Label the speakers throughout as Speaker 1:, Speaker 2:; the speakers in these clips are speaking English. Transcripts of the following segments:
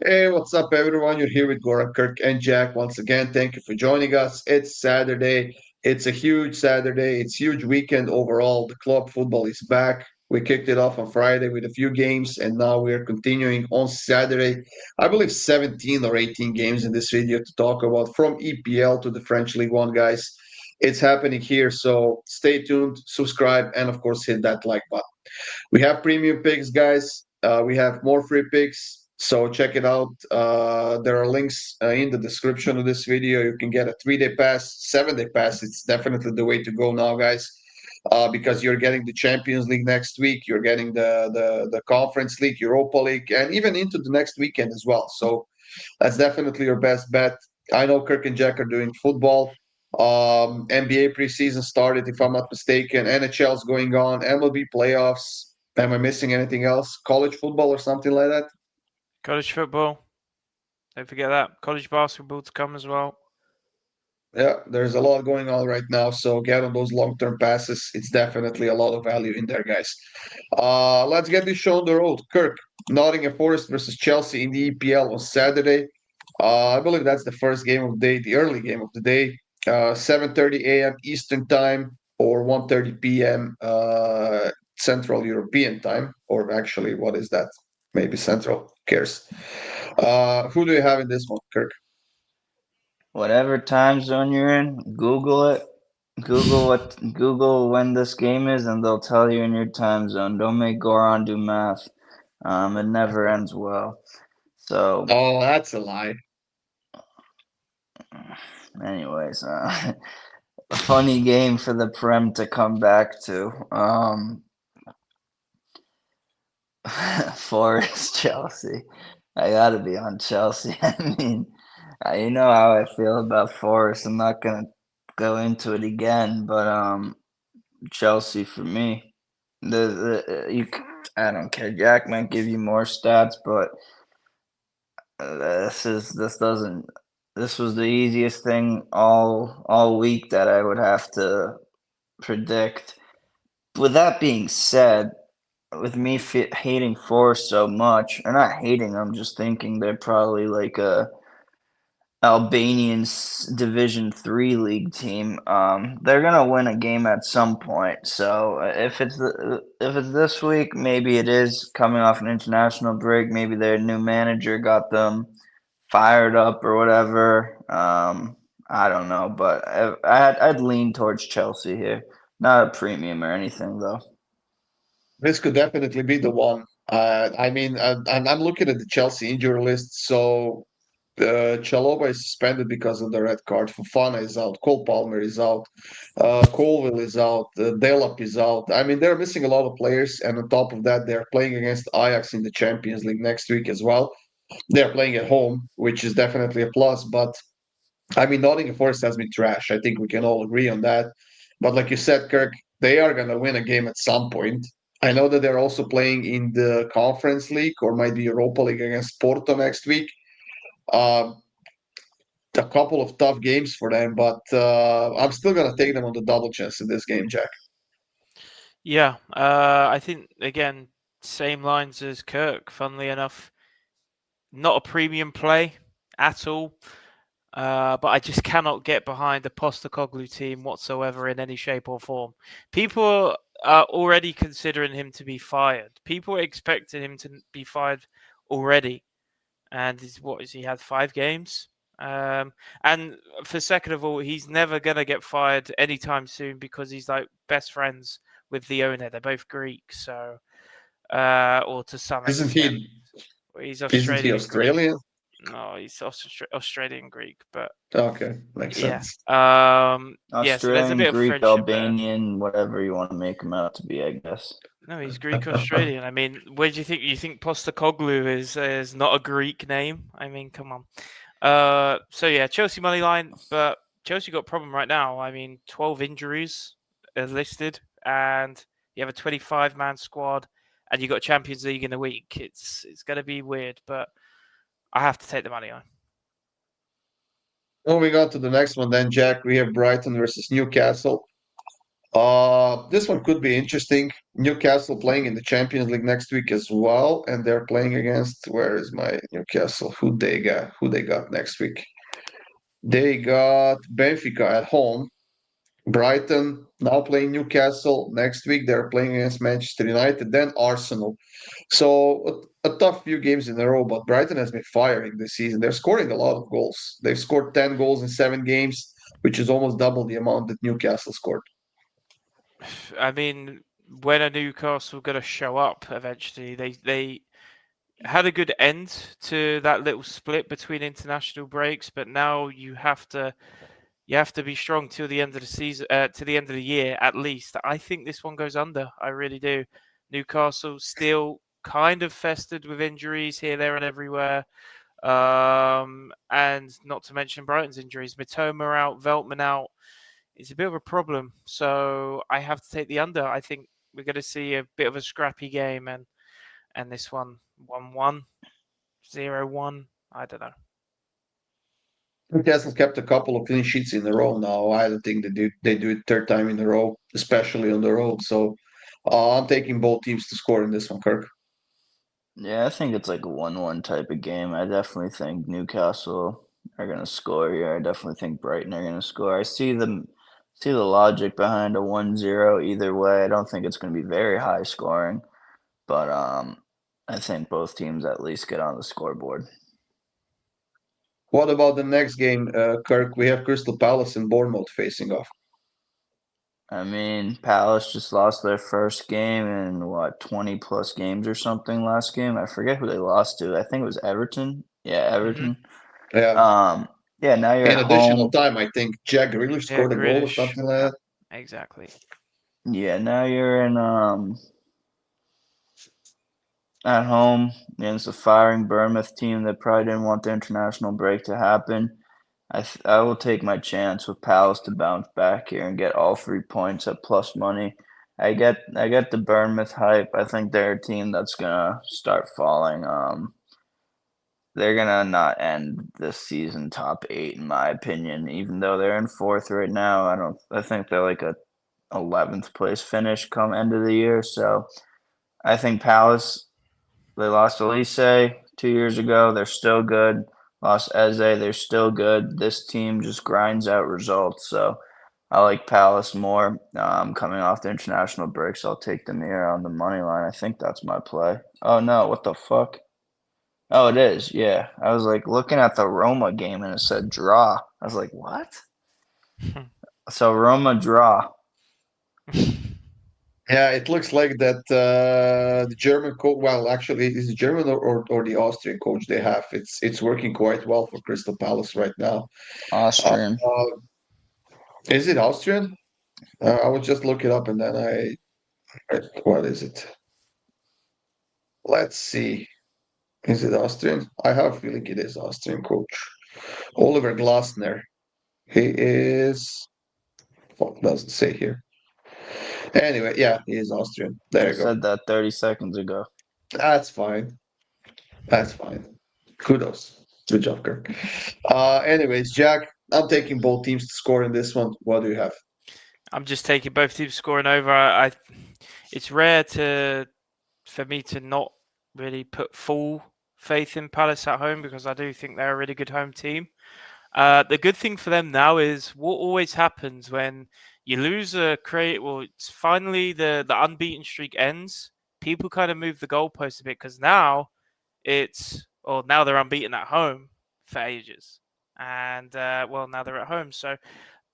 Speaker 1: Hey, what's up, everyone? You're here with Goran, Kirk, and Jack. Once again, thank you for joining us. It's Saturday. It's a huge Saturday. It's huge weekend overall. The club football is back. We kicked it off on Friday with a few games, and now we are continuing on Saturday. I believe 17 or 18 games in this video to talk about from EPL to the French League One, guys. It's happening here, so stay tuned, subscribe, and of course, hit that like button. We have premium picks, guys. We have more free picks. So check it out. There are links in the description of this video. You can get a 3-day pass, 7-day pass. It's definitely the way to go now, guys, because you're getting the Champions League next week. You're getting the Conference League, Europa League, and even into the next weekend as well. So that's definitely your best bet. I know Kirk and Jack are doing football. NBA preseason started, if I'm not mistaken. NHL's going on. MLB playoffs. Am I missing anything else? College football or something like that?
Speaker 2: College football. Don't forget that. College basketball to come as well.
Speaker 1: Yeah, there's a lot going on right now. So get on those long-term passes. It's definitely a lot of value in there, guys. Let's get this show on the road. Kirk, Nottingham Forest versus Chelsea in the EPL on Saturday. I believe that's the first game of the day, the early game of the day. 7:30 a.m. Eastern time or 1:30 p.m. Central European time, or actually, what is that? Maybe Central. Who cares? Who do you have in this one, Kirk?
Speaker 3: Whatever time zone you're in, Google it. Google when this game is, and they'll tell you in your time zone. Don't make Goron do math. It never ends well. So,
Speaker 1: Oh, that's a lie.
Speaker 3: anyways, a funny game for the Prem to come back to. Forest Chelsea. I gotta be on Chelsea. I mean, you know how I feel about Forest. I'm not gonna go into it again, but Chelsea for me. I don't care. Jack might give you more stats, but this doesn't. This was the easiest thing all week that I would have to predict. With that being said, with me hating Forest so much, or not hating, I'm just thinking they're probably like a Albanian Division Three league team. They're gonna win a game at some point. So if it's this week, maybe it is coming off an international break. Maybe their new manager got them fired up or whatever. I don't know, but I'd lean towards Chelsea here. Not a premium or anything though.
Speaker 1: This could definitely be the one. I mean, I'm looking at the Chelsea injury list. So Chalobah is suspended because of the red card. Fofana is out. Cole Palmer is out. Colville is out. Delap is out. I mean, they're missing a lot of players. And on top of that, they're playing against Ajax in the Champions League next week as well. They're playing at home, which is definitely a plus. But I mean, Nottingham Forest has been trash. I think we can all agree on that. But like you said, Kirk, they are going to win a game at some point. I know that they're also playing in the Conference League or might be Europa League against Porto next week. Uh, a couple of tough games for them, but I'm still going to take them on the double chance in this game, Jack.
Speaker 2: Yeah, I think again, same lines as Kirk. Funnily enough, not a premium play at all. But I just cannot get behind the Postecoglou team whatsoever in any shape or form. People are already considering him to be fired. People are expecting him to be fired already. And what is he had 5 games? And for second of all, he's never gonna get fired anytime soon because he's like best friends with the owner. They're both Greek, so or to some
Speaker 1: Isn't
Speaker 2: extent,
Speaker 1: he?
Speaker 2: he's
Speaker 1: Isn't he
Speaker 2: Australian Greek.
Speaker 1: Australian?
Speaker 2: No, he's Australian Greek, but
Speaker 1: Okay, makes
Speaker 2: yeah.
Speaker 1: sense.
Speaker 2: Yeah, so there's a
Speaker 3: Australian,
Speaker 2: bit of
Speaker 3: Greek,
Speaker 2: friendship there.
Speaker 3: Albanian, whatever you want to make him out to be, I guess.
Speaker 2: No, he's Greek Australian. I mean, where do you think Postecoglou is not a Greek name? I mean, come on. So yeah, Chelsea money line, but Chelsea got a problem right now. I mean, 12 injuries are listed, and you have a 25-man squad, and you got Champions League in a week. It's going to be weird, but I have to take the money on.
Speaker 1: Moving on to the next one, then, Jack, we have Brighton versus Newcastle. This one could be interesting. Newcastle playing in the Champions League next week as well, and they're playing against, where is my Newcastle? Who they got? Who they got next week? They got Benfica at home. Brighton now playing Newcastle. Next week they're playing against Manchester United, then Arsenal. So a tough few games in a row, but Brighton has been firing this season. They're scoring a lot of goals. They've scored 10 goals in 7 games, which is almost double the amount that Newcastle scored.
Speaker 2: I mean, when are Newcastle going to show up eventually? They had a good end to that little split between international breaks, but now you have to be strong till the end of the season, to the end of the year at least. I think this one goes under. I really do. Newcastle still kind of festered with injuries here, there, and everywhere. And not to mention Brighton's injuries. Mitoma out, Veltman out. It's a bit of a problem. So I have to take the under. I think we're going to see a bit of a scrappy game, and this one 1-1, 0-1. I don't know.
Speaker 1: Newcastle kept a couple of clean sheets in a row now. I don't think they do it third time in a row, especially on the road. So I'm taking both teams to score in this one, Kirk.
Speaker 3: Yeah, I think it's like a 1-1 type of game. I definitely think Newcastle are going to score here. I definitely think Brighton are going to score. I see the logic behind a 1-0 either way. I don't think it's going to be very high scoring, but I think both teams at least get on the scoreboard.
Speaker 1: What about the next game, Kirk? We have Crystal Palace and Bournemouth facing off.
Speaker 3: I mean, Palace just lost their first game in what, 20 plus games or something last game. I forget who they lost to. I think it was Everton. Yeah, Everton.
Speaker 1: Yeah.
Speaker 3: Yeah, now you're
Speaker 1: In
Speaker 3: at
Speaker 1: additional
Speaker 3: home.
Speaker 1: time, I think Jack Grealish
Speaker 2: Yeah,
Speaker 1: scored a goal or
Speaker 2: Grealish.
Speaker 1: something like that.
Speaker 2: Exactly.
Speaker 3: Yeah, now you're in at home against a firing Bournemouth team that probably didn't want the international break to happen. I will take my chance with Palace to bounce back here and get all 3 points at plus money. I get the Bournemouth hype. I think they're a team that's gonna start falling. They're gonna not end this season top 8 in my opinion. Even though they're in fourth right now, I think they're like a 11th place finish come end of the year. So I think Palace. They lost Elise 2 years ago. They're still good. Lost Eze. They're still good. This team just grinds out results. So I like Palace more. Coming off the international breaks, I'll take them here on the money line. I think that's my play. Oh no! What the fuck? Oh, it is. Yeah, I was like looking at the Roma game and it said draw. I was like, what? So Roma draw.
Speaker 1: Yeah, it looks like that the German coach. Well, actually, is it German or the Austrian coach they have? It's working quite well for Crystal Palace right now. Uh,
Speaker 3: Austrian.
Speaker 1: is it Austrian? I would just look it up and then what is it? Let's see. Is it Austrian? I have a feeling it is Austrian coach. Oliver Glasner. He is. Fuck, doesn't say here. Anyway, yeah, he is Austrian. There
Speaker 3: I
Speaker 1: you go.
Speaker 3: said that 30 seconds ago.
Speaker 1: That's fine. That's fine. Kudos. Good job, Kirk. Anyways, Jack, I'm taking both teams to score in this one. What do you have?
Speaker 2: I'm just taking both teams scoring over. It's rare for me to not really put full faith in Palace at home because I do think they're a really good home team. The good thing for them now is what always happens when you lose it's finally the unbeaten streak ends. People kind of move the goalpost a bit because now now they're unbeaten at home for ages, and now they're at home. So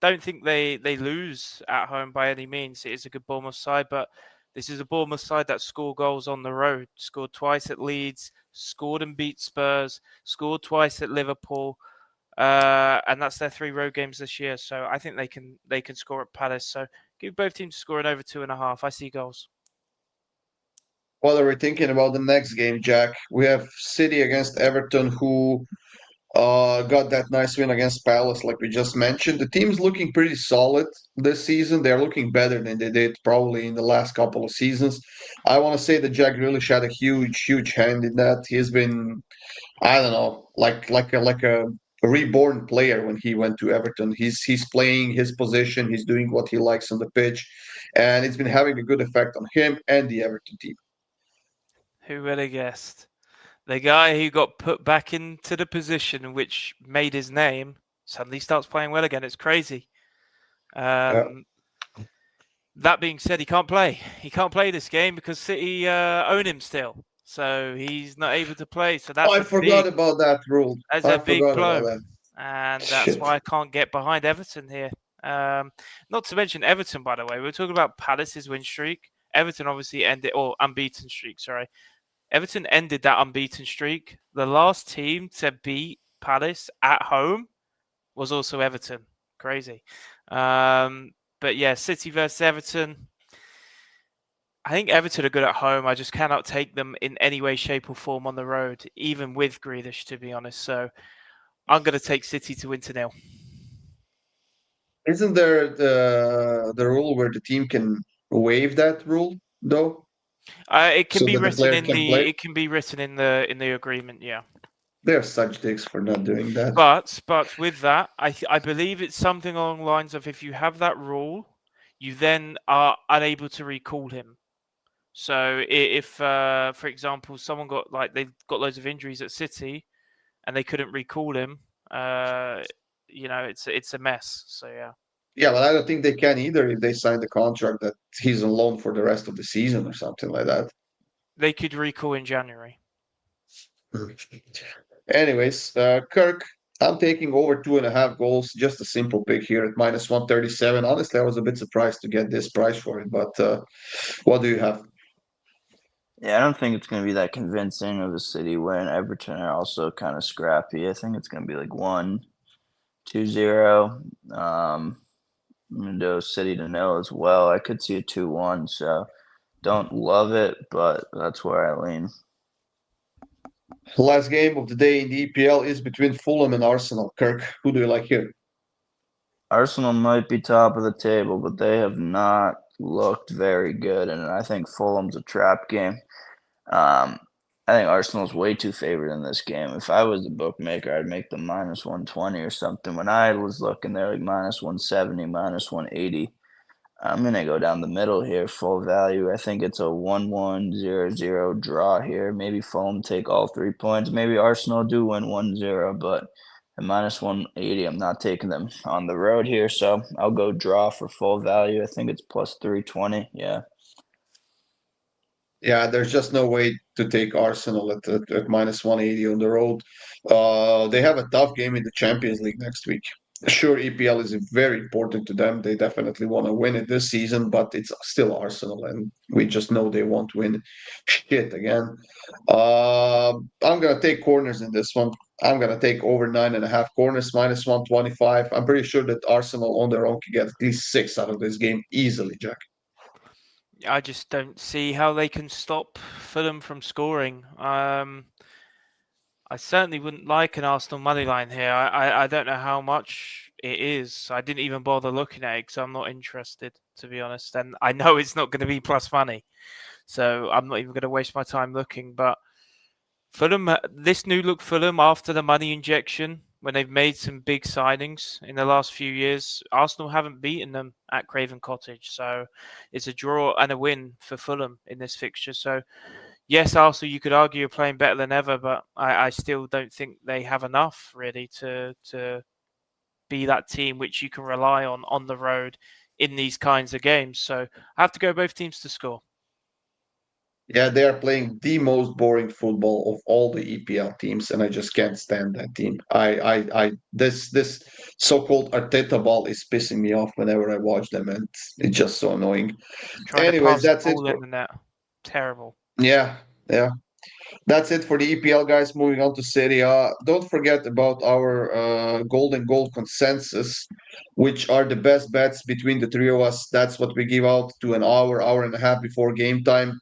Speaker 2: don't think they lose at home by any means. It is a good Bournemouth side, but this is a Bournemouth side that score goals on the road. Scored twice at Leeds, scored and beat Spurs, scored twice at Liverpool, and that's their 3 road games this year. So I think they can score at Palace. So give both teams scoring over 2.5. I see goals.
Speaker 1: What are we thinking about the next game, Jack? We have City against Everton, who got that nice win against Palace, like we just mentioned. The team's looking pretty solid this season. They're looking better than they did probably in the last couple of seasons. I want to say that Jack Grealish had a huge hand in that. He's been, I don't know, like a reborn player when he went to Everton. He's playing his position. He's doing what he likes on the pitch, and it's been having a good effect on him and the Everton team.
Speaker 2: Who would have guessed? The guy who got put back into the position which made his name suddenly starts playing well again. It's crazy.
Speaker 1: Yeah.
Speaker 2: That being said, he can't play. He can't play this game because City own him still, so he's not able to play. So
Speaker 1: I forgot about that rule.
Speaker 2: that's
Speaker 1: I
Speaker 2: a big
Speaker 1: forgot about
Speaker 2: blow,
Speaker 1: that.
Speaker 2: and that's
Speaker 1: Shit.
Speaker 2: why I can't get behind Everton here. Not to mention Everton, by the way, we were talking about Palace's win streak. Everton obviously ended, or unbeaten streak. Sorry, Everton ended that unbeaten streak. The last team to beat Palace at home was also Everton. Crazy. But yeah, City versus Everton. I think Everton are good at home. I just cannot take them in any way, shape, or form on the road, even with Grealish, to be honest. So I'm going to take City to win 2-0.
Speaker 1: Isn't there the rule where the team can waive that rule though,
Speaker 2: It can
Speaker 1: so
Speaker 2: be
Speaker 1: that the
Speaker 2: written
Speaker 1: player
Speaker 2: in
Speaker 1: can play?
Speaker 2: the agreement. Yeah.
Speaker 1: They're such dicks for not doing that.
Speaker 2: But with that, I believe it's something along the lines of if you have that rule, you then are unable to recall him. So if, for example, someone they've got loads of injuries at City and they couldn't recall him, it's a mess. So yeah,
Speaker 1: Yeah, but I don't think they can either if they sign the contract that he's on loan for the rest of the season or something like that.
Speaker 2: they could recall in January.
Speaker 1: Anyways, Kirk, I'm taking over 2.5 goals. Just a simple pick here at -137. Honestly, I was a bit surprised to get this price for it, but what do you have?
Speaker 3: Yeah, I don't think it's going to be that convincing of a City win. Everton are also kind of scrappy. I think it's going to be like 1-2-0. I'm going to go City to nil as well. I could see a 2-1, so don't love it, but that's where I lean.
Speaker 1: Last game of the day in the EPL is between Fulham and Arsenal. Kirk, who do you like here?
Speaker 3: Arsenal might be top of the table, but they have not looked very good, and I think Fulham's a trap game. I think Arsenal's way too favored in this game. If I was the bookmaker, I'd make them -120 or something. When I was looking, they're like -170, -180. I'm gonna go down the middle here, full value. I think it's a 1-1-0-0 draw here. Maybe Fulham take all 3 points. Maybe Arsenal do win 1-0, but at -180, I'm not taking them on the road here. So I'll go draw for full value. I think it's +320. Yeah.
Speaker 1: Yeah, there's just no way to take Arsenal at -180 on the road. They have a tough game in the Champions League next week. Sure, EPL is very important to them. They definitely want to win it this season, but it's still Arsenal, and we just know they won't win shit again. I'm gonna take corners in this one. I'm gonna take over 9.5 corners, -125. I'm pretty sure that Arsenal on their own can get at least 6 out of this game easily, Jack.
Speaker 2: I just don't see how they can stop Fulham from scoring. I certainly wouldn't like an Arsenal money line here. I don't know how much it is. I didn't even bother looking at it because I'm not interested, to be honest. And I know it's not going to be plus money, so I'm not even going to waste my time looking. But Fulham, this new look Fulham after the money injection, when they've made some big signings in the last few years, Arsenal haven't beaten them at Craven Cottage. So it's a draw and a win for Fulham in this fixture. So yes, Arsenal, you could argue are playing better than ever, but I still don't think they have enough really to be that team which you can rely on the road in these kinds of games. So I have to go both teams to score.
Speaker 1: Yeah, they are playing the most boring football of all the EPL teams, and I just can't stand that team. This so-called Arteta ball is pissing me off whenever I watch them, and it's just so annoying.
Speaker 2: Trying to
Speaker 1: Anyways,
Speaker 2: pass the
Speaker 1: that's it
Speaker 2: ball
Speaker 1: for
Speaker 2: in the net. Terrible.
Speaker 1: yeah, yeah. That's it for the EPL guys. Moving on to Serie A. Don't forget about our golden goal consensus, which are the best bets between the three of us. That's what we give out to an hour and a half before game time.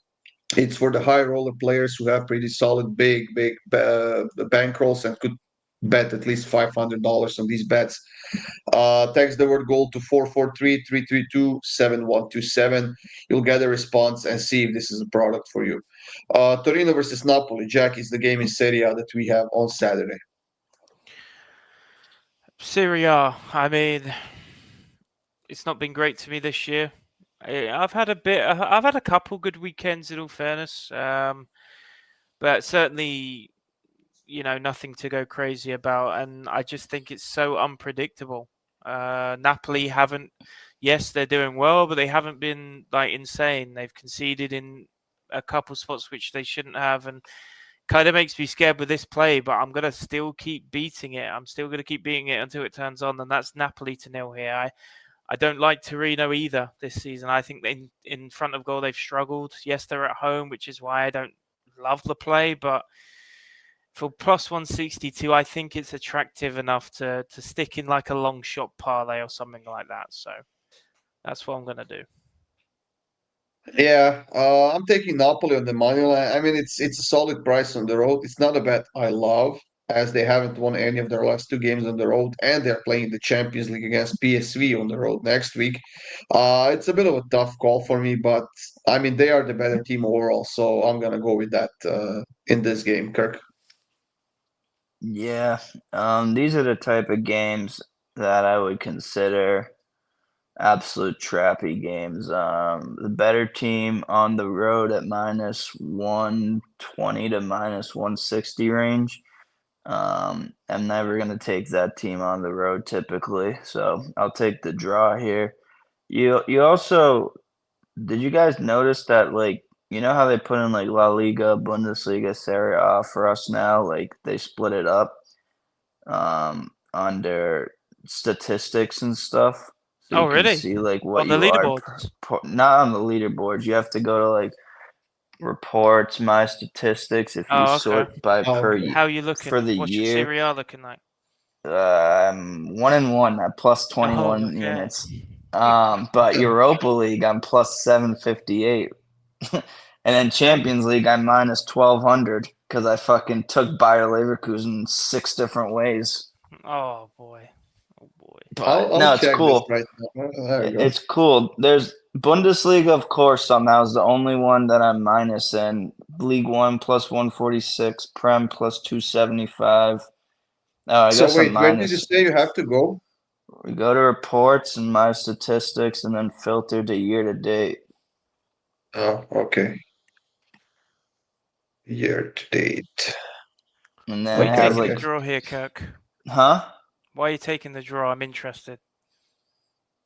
Speaker 1: It's for the high roller players who have pretty solid, big bankrolls and could bet at least $500 on these bets. Text the word goal to 443-332-7127. You'll get a response and see if this is a product for you. Torino versus Napoli. Jack is the game in Serie A that we have on Saturday.
Speaker 2: Serie A. I mean, it's not been great to me this year. I've had a couple good weekends in all fairness, but certainly, nothing to go crazy about. And I just think it's so unpredictable. Napoli haven't. Yes, they're doing well, but they haven't been like insane. They've conceded in a couple spots which they shouldn't have, and kind of makes me scared with this play. But I'm gonna still keep beating it. I'm still gonna keep beating it until it turns on, and that's Napoli to nil here. I don't like Torino either this season. I think in front of goal they've struggled. Yes, they're at home, which is why I don't love the play, but for plus 162, I think it's attractive enough to stick in like a long shot parlay or something like that. So that's what I'm going to do.
Speaker 1: Yeah, I'm taking Napoli on the money line. I mean, it's a solid price on the road. It's not a bet I love, as they haven't won any of their last two games on the road, and they're playing the Champions League against PSV on the road next week. It's a bit of a tough call for me, but I mean, they are the better team overall, so I'm gonna go with that in this game, Kirk.
Speaker 3: Yeah, these are the type of games that I would consider absolute trappy games. The better team on the road at minus 120 to minus 160 range. I'm never going to take that team on the road typically, so I'll take the draw here. You also did you guys notice that like how they put in like La Liga, Bundesliga, Serie A for us now? Like they split it up on their statistics and stuff, so
Speaker 2: Oh,
Speaker 3: you can
Speaker 2: really?
Speaker 3: see like what
Speaker 2: On the
Speaker 3: you are
Speaker 2: leaderboards?
Speaker 3: not on the leaderboards. You have to go to like reports, my statistics. If you
Speaker 2: Oh, okay.
Speaker 3: sort by
Speaker 1: Oh,
Speaker 3: per
Speaker 1: okay.
Speaker 2: How are you
Speaker 3: for
Speaker 2: looking?
Speaker 3: the
Speaker 2: What's your
Speaker 3: year,
Speaker 2: Serie A looking like?
Speaker 3: I'm 1-1 at plus
Speaker 2: Oh,
Speaker 3: 21
Speaker 2: okay.
Speaker 3: units. But Europa League, I'm plus 758. And then
Speaker 2: Damn.
Speaker 3: Champions League, I'm minus 1200 because I fucking took Bayer Leverkusen 6 different ways.
Speaker 2: Oh boy. Oh boy.
Speaker 3: But
Speaker 1: I'll
Speaker 3: no, it's
Speaker 1: check this
Speaker 3: cool.
Speaker 1: right now. There you go.
Speaker 3: It's cool. There's Bundesliga, of course, somehow is the only one that I'm minus in. League One plus 146, Prem plus 275. Oh, I
Speaker 1: So
Speaker 3: guess I'm
Speaker 1: wait, where did you
Speaker 3: minus.
Speaker 1: say you have to go?
Speaker 3: We go to reports and my statistics and then filter to year to date.
Speaker 1: Oh, okay. Year to date.
Speaker 3: And
Speaker 2: Why
Speaker 3: then
Speaker 2: are
Speaker 3: it
Speaker 2: you
Speaker 1: Okay,
Speaker 3: has
Speaker 2: taking
Speaker 3: like,
Speaker 2: the
Speaker 1: okay.
Speaker 2: draw here, Kirk?
Speaker 3: huh?
Speaker 2: Why are you taking the draw? I'm interested.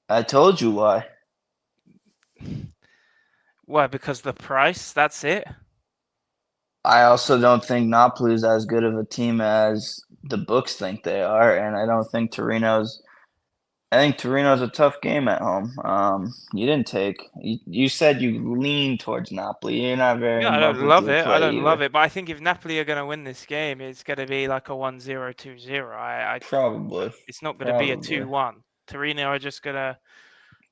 Speaker 3: I told you why.
Speaker 2: Why? Because the price? That's it?
Speaker 3: I also don't think Napoli is as good of a team as the books think they are, and I don't think Torino's. I think Torino's a tough game at home. You didn't take. You said you lean towards Napoli. You're not very
Speaker 2: Yeah, I
Speaker 3: in love
Speaker 2: don't
Speaker 3: with
Speaker 2: love
Speaker 3: your
Speaker 2: it. I
Speaker 3: play
Speaker 2: don't love
Speaker 3: either.
Speaker 2: it. But I think if Napoli are going to win this game, it's going to be like a 1-0, 2-0.
Speaker 3: Probably,
Speaker 2: It's not going to be a
Speaker 3: probably.
Speaker 2: 2-1. Torino are just going to,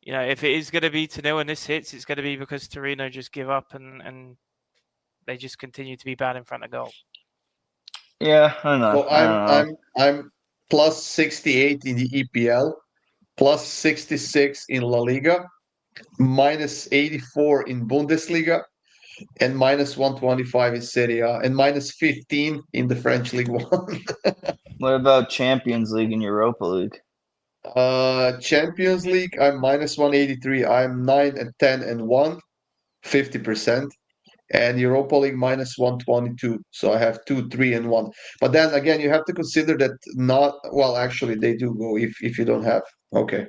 Speaker 2: if it is going to be 2-0 and this hits, it's going to be because Torino just give up and they just continue to be bad in front of goal.
Speaker 3: Yeah, I don't know.
Speaker 1: So
Speaker 3: I don't know.
Speaker 1: I'm plus 68 in the EPL, plus 66 in La Liga, minus 84 in Bundesliga, and minus 125 in Serie A, and minus 15 in the French League One.
Speaker 3: What about Champions League and Europa League?
Speaker 1: Champions League, I'm minus 183. I'm 9 and 10 and 1, 50%. And Europa League minus 122. So I have 2, 3, and 1. But then again, you have to consider that not, well, actually, they do go if you don't have. Okay.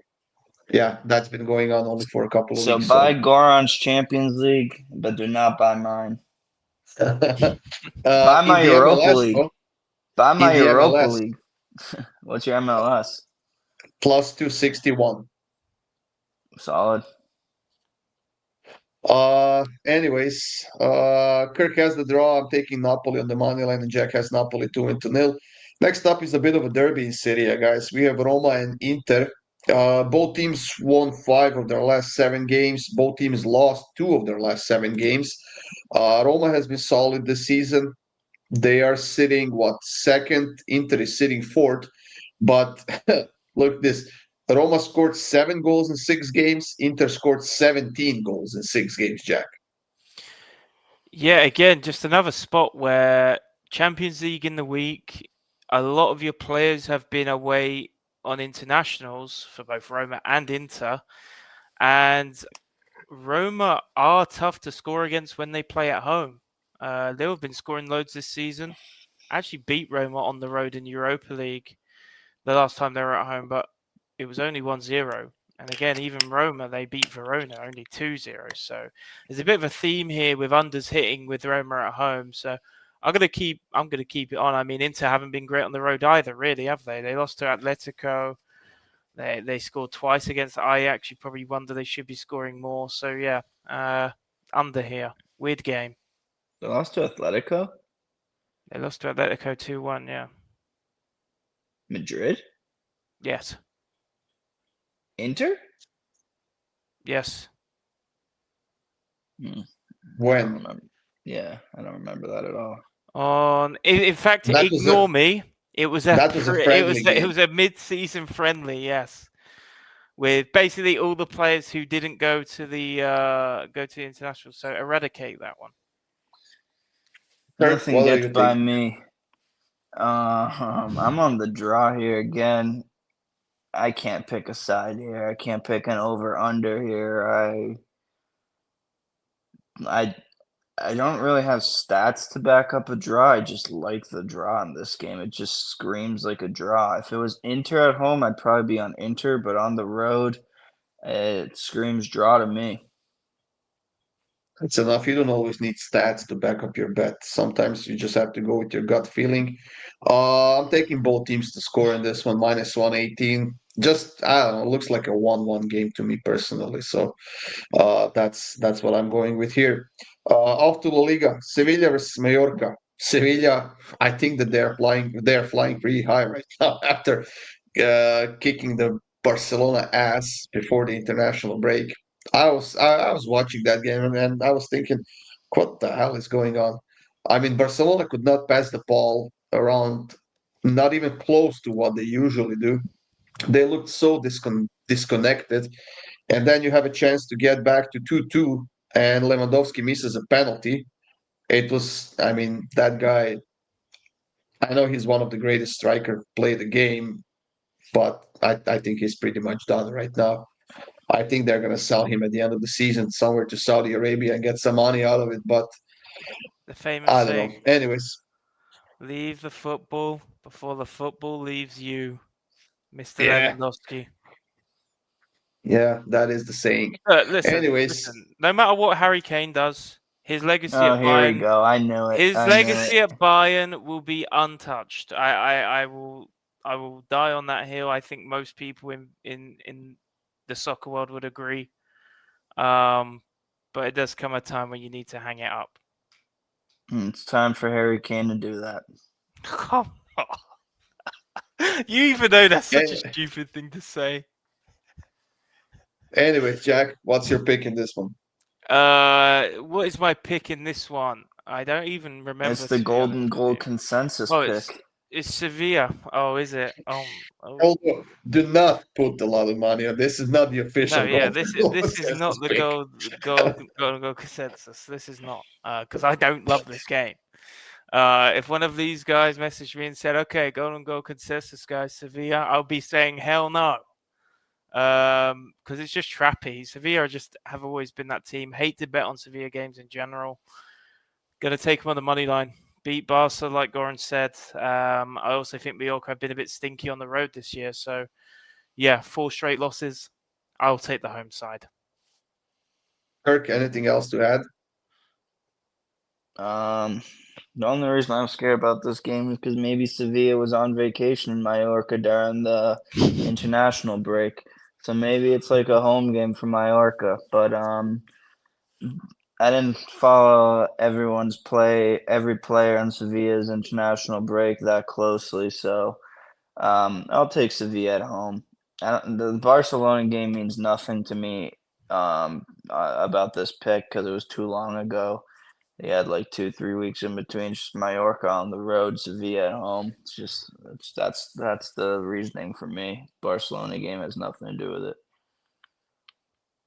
Speaker 1: Yeah, that's been going on only for a couple of
Speaker 3: So
Speaker 1: weeks. So
Speaker 3: buy Goran's Champions League, but do not buy mine. Buy
Speaker 1: in
Speaker 3: my
Speaker 1: the
Speaker 3: Europa
Speaker 1: MLS,
Speaker 3: League.
Speaker 1: though,
Speaker 3: Buy
Speaker 1: in
Speaker 3: my
Speaker 1: the
Speaker 3: Europa
Speaker 1: MLS,
Speaker 3: League. What's your MLS?
Speaker 1: plus 261.
Speaker 3: Solid.
Speaker 1: Anyways, Kirk has the draw. I'm taking Napoli on the money line, and Jack has Napoli 2-0. Next up is a bit of a derby in Serie, guys. We have Roma and Inter. Both teams won 5 of their last 7 games. Both teams lost 2 of their last 7 games. Roma has been solid this season. They are sitting what second? Inter is sitting fourth. But look this. Roma scored 7 goals in 6 games. Inter scored 17 goals in 6 games, Jack.
Speaker 2: Yeah, again, just another spot where Champions League in the week, a lot of your players have been away on internationals for both Roma and Inter, and Roma are tough to score against when they play at home. They've been scoring loads this season. Actually beat Roma on the road in Europa League the last time they were at home, but it was only 1-0. And again, even Roma, they beat Verona only 2-0. So there's a bit of a theme here with unders hitting with Roma at home. So I'm gonna keep it on. I mean, Inter haven't been great on the road either, really, have they? They lost to Atletico. They scored twice against Ajax. You probably wonder they should be scoring more. So yeah, under here. Weird game.
Speaker 3: They lost to Atletico?
Speaker 2: They lost to Atletico 2-1, yeah.
Speaker 3: Madrid?
Speaker 2: Yes.
Speaker 3: Inter?
Speaker 2: Yes.
Speaker 3: I don't
Speaker 1: When?
Speaker 3: remember. Yeah, I don't remember that at all.
Speaker 2: In fact,
Speaker 1: That was a
Speaker 2: ignore me. It was
Speaker 1: a friendly
Speaker 2: it
Speaker 1: game.
Speaker 2: was a mid-season friendly, yes, with basically all the players who didn't go to the international. So eradicate that one.
Speaker 1: Kirk,
Speaker 3: Nothing
Speaker 1: what are
Speaker 3: gets
Speaker 1: you
Speaker 3: by
Speaker 1: taking?
Speaker 3: me. I'm on the draw here again. I can't pick a side here. I can't pick an over/under here. I don't really have stats to back up a draw. I just like the draw in this game. It just screams like a draw. If it was Inter at home, I'd probably be on Inter, but on the road, it screams draw to me.
Speaker 1: It's enough. You don't always need stats to back up your bet. Sometimes you just have to go with your gut feeling. I'm taking both teams to score in this one, minus 118. Just, I don't know, it looks like a 1-1 game to me personally. So that's what I'm going with here. Off to LaLiga, Sevilla versus Mallorca. Sevilla, I think that they're flying pretty high right now after kicking the Barcelona ass before the international break. I was watching that game and I was thinking, what the hell is going on? I mean, Barcelona could not pass the ball around, not even close to what they usually do. They looked so disconnected, and then you have a chance to get back to 2-2, and Lewandowski misses a penalty. It was, I mean, that guy. I know he's one of the greatest striker play the game, but I think he's pretty much done right now. I think they're going to sell him at the end of the season somewhere to Saudi Arabia and get some money out of it. But
Speaker 2: The famous
Speaker 1: I don't know.
Speaker 2: saying:
Speaker 1: Anyways,
Speaker 2: "Leave the football before the football leaves you," Mr.
Speaker 1: yeah,
Speaker 2: Lewandowski.
Speaker 1: yeah, that is the saying. Anyways,
Speaker 2: Listen. No matter what Harry Kane does, his legacy
Speaker 3: Oh,
Speaker 2: at
Speaker 3: here we
Speaker 2: Bayern,
Speaker 3: go. I knew it.
Speaker 2: his
Speaker 3: I knew it.
Speaker 2: legacy at Bayern will be untouched. I will die on that hill. I think most people in the soccer world would agree. But it does come a time when you need to hang it up.
Speaker 3: It's time for Harry Kane to do that.
Speaker 2: Come on. You even know that's such a
Speaker 1: eh,
Speaker 2: stupid thing to say.
Speaker 1: anyways, Jack, what's your pick in this one?
Speaker 2: What is my pick in this one? I don't even remember,
Speaker 3: It's the
Speaker 2: to be honest
Speaker 3: golden
Speaker 2: with
Speaker 3: goal
Speaker 2: you.
Speaker 3: consensus
Speaker 2: Oh,
Speaker 3: pick.
Speaker 2: it's Sevilla. Oh, is it?
Speaker 1: Although, do not put a lot of money on this. Is not the
Speaker 2: No,
Speaker 1: official
Speaker 2: yeah.
Speaker 1: goal
Speaker 2: This is not
Speaker 1: consensus
Speaker 2: the
Speaker 1: pick.
Speaker 2: goal consensus. This is not because I don't love this game. If one of these guys messaged me and said, "Okay, golden goal consensus, guys, Sevilla," I'll be saying, "Hell no." Because it's just trappy. Sevilla just have always been that team. Hate to bet on Sevilla games in general. Going to take them on the money line. Beat Barca, like Goran said. I also think Mallorca have been a bit stinky on the road this year. So, yeah, 4 straight losses. I'll take the home side.
Speaker 1: Kirk, anything else to add?
Speaker 3: The only reason I'm scared about this game is because maybe Sevilla was on vacation in Mallorca during the international break. So maybe it's like a home game for Mallorca. But I didn't follow every player on Sevilla's international break that closely. So I'll take Sevilla at home. The Barcelona game means nothing to me about this pick because it was too long ago. They had like 2-3 weeks in between. Just Mallorca on the road, Sevilla at home. That's the reasoning for me. Barcelona game has nothing to do with it.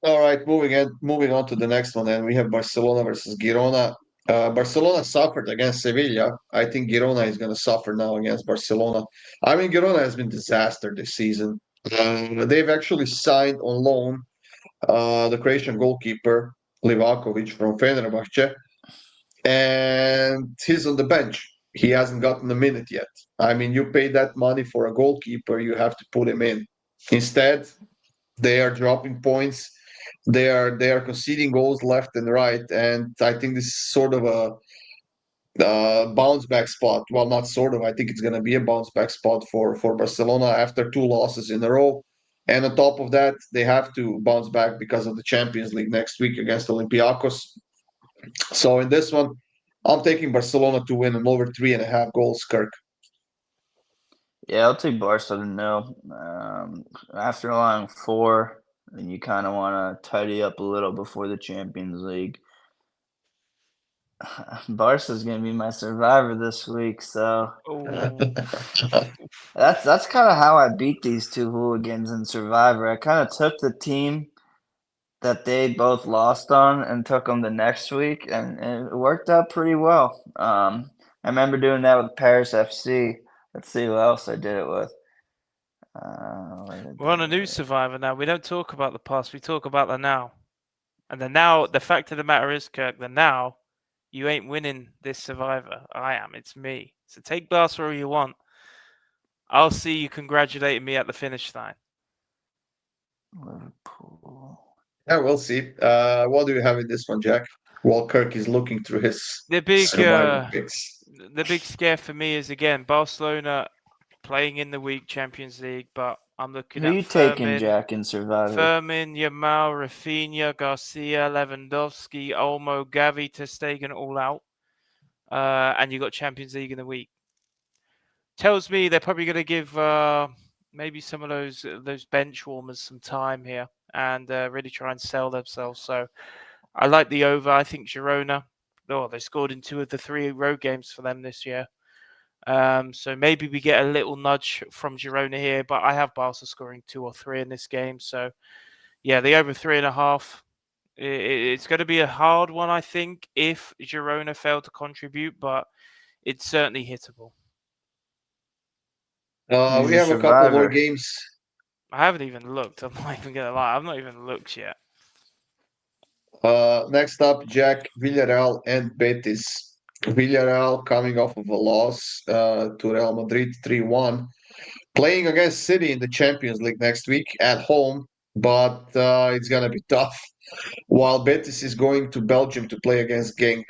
Speaker 1: All right, moving on to the next one. Then we have Barcelona versus Girona. Barcelona suffered against Sevilla. I think Girona is going to suffer now against Barcelona. I mean, Girona has been disaster this season. They've actually signed on loan the Croatian goalkeeper Livakovic from Fenerbahce, and he's on the bench. He hasn't gotten a minute yet. I mean, you pay that money for a goalkeeper, you have to put him in. Instead, they are dropping points. They are conceding goals left and right, and I think this is sort of a bounce back spot. Well, not sort of. I think it's going to be a bounce back spot for Barcelona after two losses in a row. And on top of that, they have to bounce back because of the Champions League next week against Olympiacos. So in this one, I'm taking Barcelona to win an over 3.5 goals, Kirk.
Speaker 3: Yeah, I'll take Barca to nil. After allowing 4, and you kind of want to tidy up a little before the Champions League. Barca's gonna be my survivor this week, so that's kind of how I beat these two hooligans in Survivor. I kind of took the team that they both lost on and took them the next week, and it worked out pretty well. I remember doing that with Paris FC. Let's see who else I did it with.
Speaker 2: We're on a new Survivor now. We don't talk about the past. We talk about the now. And the now, the fact of the matter is, Kirk, the now, you ain't winning this Survivor. I am. It's me. So take Barca all you want. I'll see you congratulating me at the finish line.
Speaker 3: Liverpool.
Speaker 1: Yeah, we'll see. What do you have in this one, Jack? While Kirk is looking through his
Speaker 2: The big,
Speaker 1: survivor picks.
Speaker 2: the big scare for me is again Barcelona playing in the week Champions League, but I'm looking
Speaker 3: Who
Speaker 2: at
Speaker 3: you taking,
Speaker 2: Firmin,
Speaker 3: Jack, in Survivor?
Speaker 2: Yamal, Rafinha, Garcia, Lewandowski, Olmo, Gavi, Ter Stegen all out, and you got Champions League in the week. Tells me they're probably going to give maybe some of those bench warmers some time here and really try and sell themselves. So I like the over. I think Girona. Oh, they scored in 2 of the 3 road games for them this year. So maybe we get a little nudge from Girona here, but I have Barca scoring 2 or 3 in this game. So yeah, the over 3.5. It's going to be a hard one, I think, if Girona fail to contribute, but it's certainly hittable.
Speaker 3: Who's
Speaker 1: We
Speaker 3: your
Speaker 1: have a couple more
Speaker 3: Survivor?
Speaker 1: games.
Speaker 2: I haven't even looked. I'm not even going to lie. I've not even looked yet.
Speaker 1: Next up, Jack, Villarreal and Betis. Villarreal coming off of a loss to Real Madrid 3-1. Playing against City in the Champions League next week at home, but it's going to be tough. While Betis is going to Belgium to play against Genk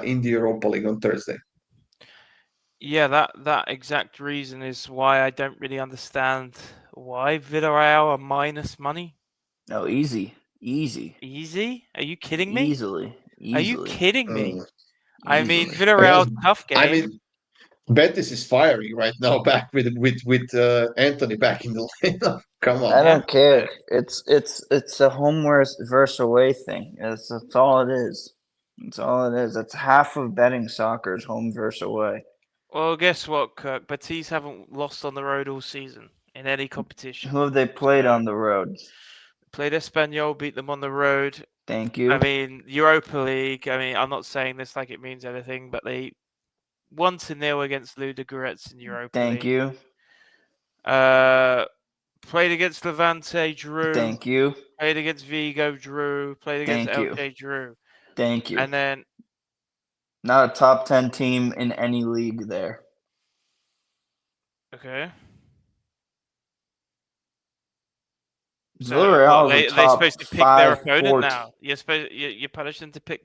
Speaker 1: in the Europa League on Thursday.
Speaker 2: Yeah, that exact reason is why I don't really understand why Villarreal are minus money.
Speaker 3: Oh, easy.
Speaker 2: Easy? Are you kidding me?
Speaker 3: Easily.
Speaker 2: Are you kidding me? I mean,
Speaker 3: Easily.
Speaker 2: Villarreal's tough
Speaker 1: I
Speaker 2: game.
Speaker 1: mean, Betis is firing right now, back with Anthony back in the lineup. Come
Speaker 3: I
Speaker 1: on.
Speaker 3: don't care. It's a home versus away thing. That's all it is. That's all it is. That's half of betting soccer is home versus away.
Speaker 2: Well, guess what, Kirk? Betis haven't lost on the road all season in any competition.
Speaker 3: Who have they played on the road?
Speaker 2: Played Espanyol, beat them on the road.
Speaker 3: Thank you.
Speaker 2: I mean, Europa League. I mean, I'm not saying this like it means anything, but they 1-0 against Ludogorets in Europa
Speaker 3: Thank
Speaker 2: League.
Speaker 3: you.
Speaker 2: Played against Levante, drew.
Speaker 3: Thank you.
Speaker 2: Played against Vigo, drew. Played against
Speaker 3: Thank you.
Speaker 2: LJ, drew.
Speaker 3: Thank you.
Speaker 2: And then
Speaker 3: Not a top 10 team in any league there.
Speaker 2: okay. So
Speaker 3: Villarreal
Speaker 2: what,
Speaker 3: is a
Speaker 2: they're
Speaker 3: top
Speaker 2: supposed to pick their
Speaker 3: 5
Speaker 2: opponent
Speaker 3: fort.
Speaker 2: now. You're punishing them to pick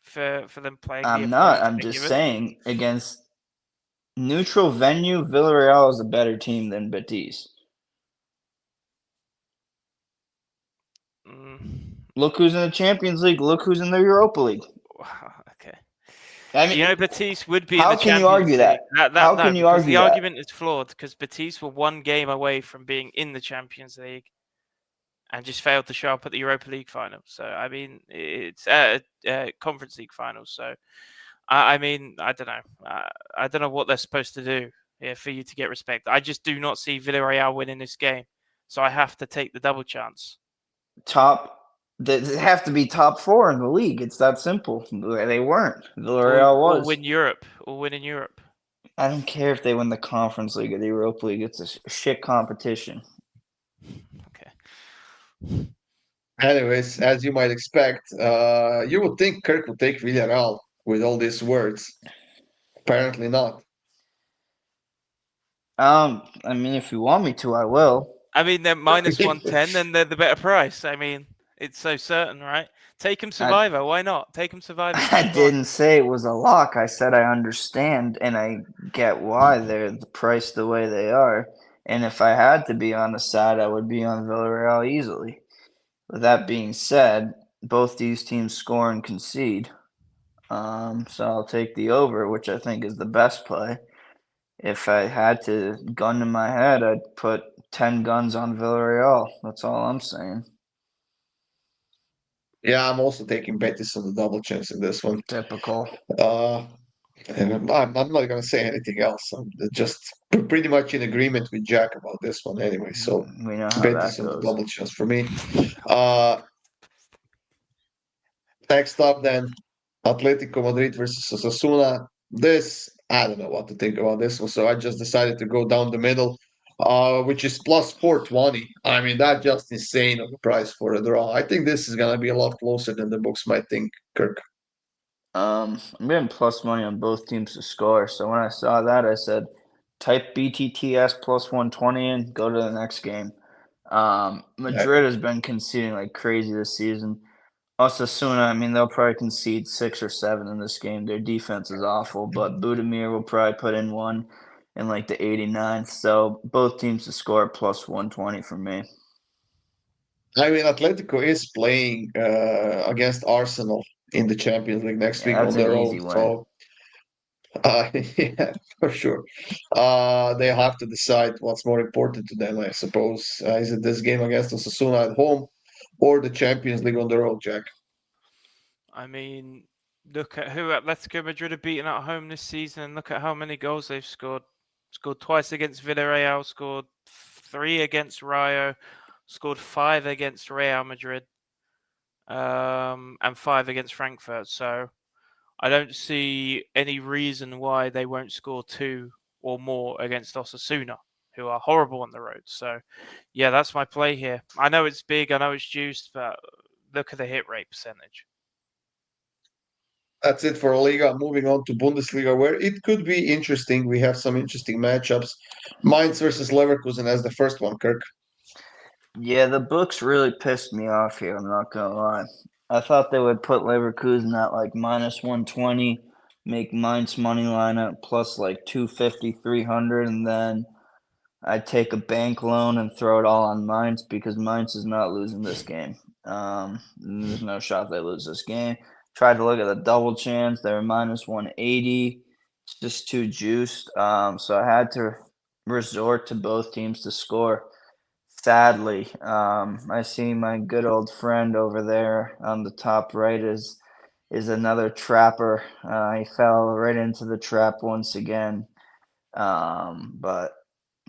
Speaker 2: for them playing.
Speaker 3: I'm not. I'm just saying against neutral venue, Villarreal is a better team than Betis. Look who's in the Champions League. Look who's in the Europa League.
Speaker 2: Okay.
Speaker 3: I mean,
Speaker 2: Betis would be.
Speaker 3: How
Speaker 2: in the
Speaker 3: can you
Speaker 2: Champions
Speaker 3: argue
Speaker 2: League.
Speaker 3: that? How can you argue
Speaker 2: the
Speaker 3: that?
Speaker 2: argument is flawed because Betis were 1 game away from being in the Champions League and just failed to show up at the Europa League final. So I mean, it's Conference League final. So I mean, I don't know. I don't know what they're supposed to do here for you to get respect. I just do not see Villarreal winning this game, so I have to take the double chance.
Speaker 3: Top They have to be top 4 in the league. It's that simple. They weren't. Villarreal
Speaker 2: or
Speaker 3: was.
Speaker 2: win Europe, or win in Europe.
Speaker 3: I don't care if they win the Conference League or the Europa League. It's a shit competition.
Speaker 2: Okay.
Speaker 1: Anyways, as you might expect, you would think Kirk would take Villarreal with all these words. Apparently not.
Speaker 3: I mean, if you want me to, I will.
Speaker 2: I mean, they're minus 110, then they're the better price. I mean, it's so certain, right? Take him Survivor. Why not? Take him Survivor.
Speaker 3: I didn't say it was a lock. I said I understand and I get why they're priced the way they are. And if I had to be on the side, I would be on Villarreal easily. With that being said, both these teams score and concede. So I'll take the over, which I think is the best play. If I had to gun to my head, I'd put 10 guns on Villarreal. That's all I'm saying.
Speaker 1: Yeah, I'm also taking Betis on the double chance in this one.
Speaker 3: Typical.
Speaker 1: And I'm not going to say anything else. I'm just pretty much in agreement with Jack about this one anyway. So
Speaker 3: We know how
Speaker 1: Betis
Speaker 3: that
Speaker 1: on the
Speaker 3: goes.
Speaker 1: double chance for me. Uh, Next up, then Atletico Madrid versus Osasuna. This, I don't know what to think about this one. So I just decided to go down the middle, which is plus 420. I mean, that's just insane of a price for a draw. I think this is going to be a lot closer than the books might think, Kirk.
Speaker 3: I'm getting plus money on both teams to score. So when I saw that, I said, type BTTS plus 120 and go to the next game. Madrid has been conceding like crazy this season. Osasuna, I mean, they'll probably concede 6 or 7 in this game. Their defense is awful, but Budimir will probably put in one in like the 89th. So both teams to score plus 120 for me.
Speaker 1: I mean, Atletico is playing against Arsenal in the Champions League next week
Speaker 3: Yeah,
Speaker 1: on
Speaker 3: that's an
Speaker 1: their own.
Speaker 3: easy win.
Speaker 1: So, yeah, for sure. They have to decide what's more important to them, I suppose. Is it this game against Osasuna at home or the Champions League on the road, Jack?
Speaker 2: I mean, look at who Atletico Madrid have beaten at home this season, and look at how many goals they've scored. Scored twice against Villarreal, scored 3 against Rayo, scored 5 against Real Madrid, and 5 against Frankfurt. So I don't see any reason why they won't score 2 or more against Osasuna, who are horrible on the road. So, yeah, that's my play here. I know it's big, I know it's juiced, but look at the hit rate percentage.
Speaker 1: That's it for Liga. Moving on to Bundesliga, where it could be interesting. We have some interesting matchups. Mainz versus Leverkusen as the first one, Kirk.
Speaker 3: Yeah, the books really pissed me off here. I'm not gonna lie. I thought they would put Leverkusen at like minus 120, make Mainz money line at plus like 250, 300, and then I'd take a bank loan and throw it all on Mainz because Mainz is not losing this game. There's no shot they lose this game. Tried to look at the double chance. They were minus 180. It's just too juiced. So I had to resort to both teams to score. Sadly, I see my good old friend over there on the top right is another trapper. He fell right into the trap once again. But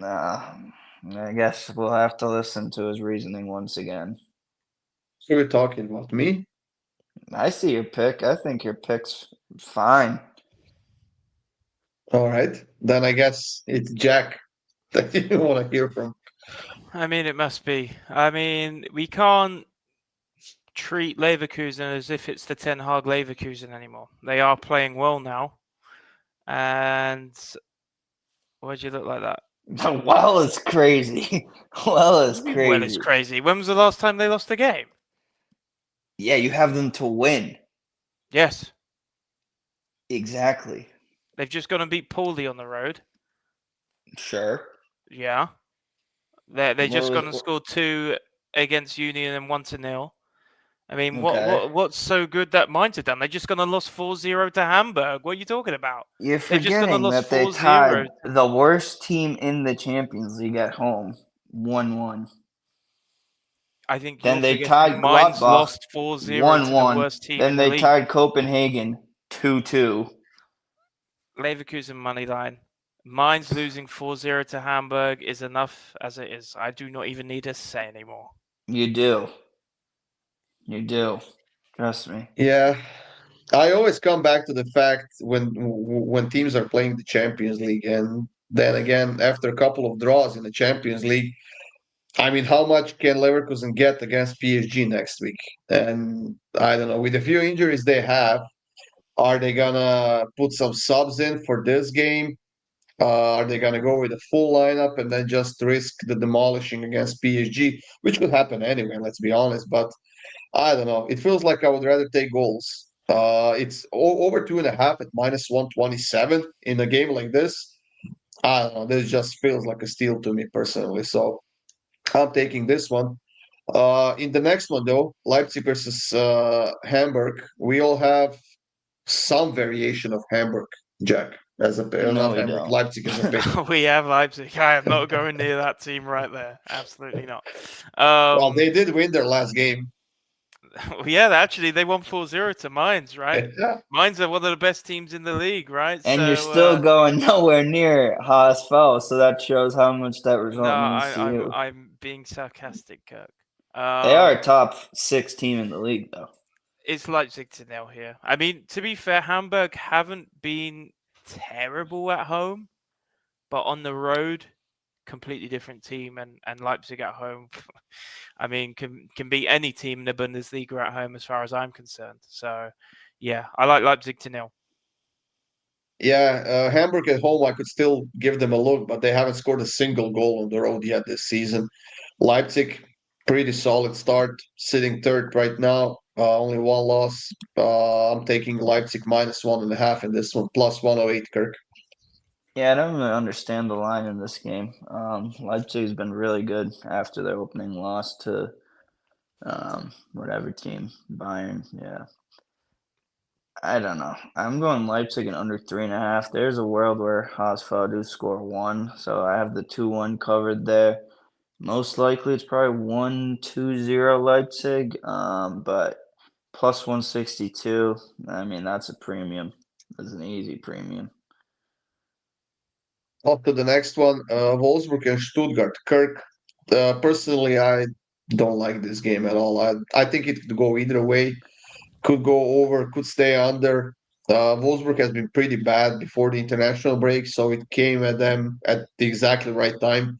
Speaker 3: I guess we'll have to listen to his reasoning once again.
Speaker 1: So we're talking about me.
Speaker 3: I see your pick. I think your pick's fine.
Speaker 1: All right. Then I guess it's Jack that you want to hear from.
Speaker 2: I mean, it must be. I mean, we can't treat Leverkusen as if it's the Ten Hag Leverkusen anymore. They are playing well now. And why'd you look like that?
Speaker 3: Well, it's crazy. Well, it's crazy.
Speaker 2: Well, it's crazy. When was the last time they lost a game?
Speaker 3: Yeah, you have them to win.
Speaker 2: Yes.
Speaker 3: Exactly.
Speaker 2: They've just gone and beat Paulie on the road.
Speaker 3: Sure.
Speaker 2: Yeah. They just gone and scored 2 against Union and 1-0. I mean,
Speaker 3: Okay.
Speaker 2: what's so good that Mainz have done? They just gone and lost 4-0 to Hamburg. What are you talking about?
Speaker 3: You're
Speaker 2: They've just gone and
Speaker 3: forgetting
Speaker 2: lost
Speaker 3: that they
Speaker 2: 4-0.
Speaker 3: tied the worst team in the Champions League at home, 1-1.
Speaker 2: I think
Speaker 3: Then
Speaker 2: you're
Speaker 3: they
Speaker 2: forgetting
Speaker 3: tied
Speaker 2: Mainz
Speaker 3: Gladbach
Speaker 2: lost 4-0 to the
Speaker 3: 1-1.
Speaker 2: worst team
Speaker 3: Then
Speaker 2: in the
Speaker 3: they
Speaker 2: league.
Speaker 3: tied Copenhagen 2-2.
Speaker 2: Leverkusen money line. Mainz losing 4-0 to Hamburg is enough as it is. I do not even need to say anymore.
Speaker 3: You do. You do. Trust me.
Speaker 1: Yeah, I always come back to the fact when teams are playing the Champions League, and then again after a couple of draws in the Champions League. I mean, how much can Leverkusen get against PSG next week? And I don't know. With the few injuries they have, are they gonna put some subs in for this game? Are they gonna go with a full lineup and then just risk the demolishing against PSG, which could happen anyway? Let's be honest. But I don't know. It feels like I would rather take goals. It's over 2.5 at -127 in a game like this. I don't know. This just feels like a steal to me personally. So I'm taking this one. In the next one, though, Leipzig versus Hamburg, we all have some variation of Hamburg, Jack, as a
Speaker 3: No,
Speaker 1: not
Speaker 3: we
Speaker 1: Hamburg,
Speaker 3: don't.
Speaker 1: Leipzig as a pick.
Speaker 2: We have Leipzig. I am not going near that team right there. Absolutely not.
Speaker 1: Well, they did win their last game.
Speaker 2: Yeah, actually, they won 4-0 to Mainz, right?
Speaker 1: Yeah.
Speaker 2: Mainz are one of the best teams in the league, right?
Speaker 3: And you're still going nowhere near HSV, so that shows how much that
Speaker 2: no,
Speaker 3: result means to you.
Speaker 2: I'm being sarcastic, Kirk.
Speaker 3: They are a top 6 team in the league, though.
Speaker 2: It's Leipzig to nil here. I mean, to be fair, Hamburg haven't been terrible at home, but on the road, completely different team. And Leipzig at home, I mean, can beat any team in the Bundesliga at home as far as I'm concerned. So, yeah, I like Leipzig to nil.
Speaker 1: Yeah, Hamburg at home, I could still give them a look, but they haven't scored a single goal on the road yet this season. Leipzig, pretty solid start, sitting third right now. Only one loss. I'm taking Leipzig -1.5 in this one, +108, Kirk.
Speaker 3: Yeah, I don't really understand the line in this game. Leipzig's been really good after their opening loss to whatever team, Bayern. Yeah, I don't know. I'm going Leipzig and under 3.5. There's a world where HSV do score 1, so I have the 2-1 covered there. Most likely it's probably 1-2-0 Leipzig, but +162. I mean, that's a premium. That's an easy premium.
Speaker 1: Up to the next one, Wolfsburg and Stuttgart. Kirk, personally, I don't like this game at all. I think it could go either way. Could go over, could stay under. Wolfsburg has been pretty bad before the international break, so it came at them at the exactly right time.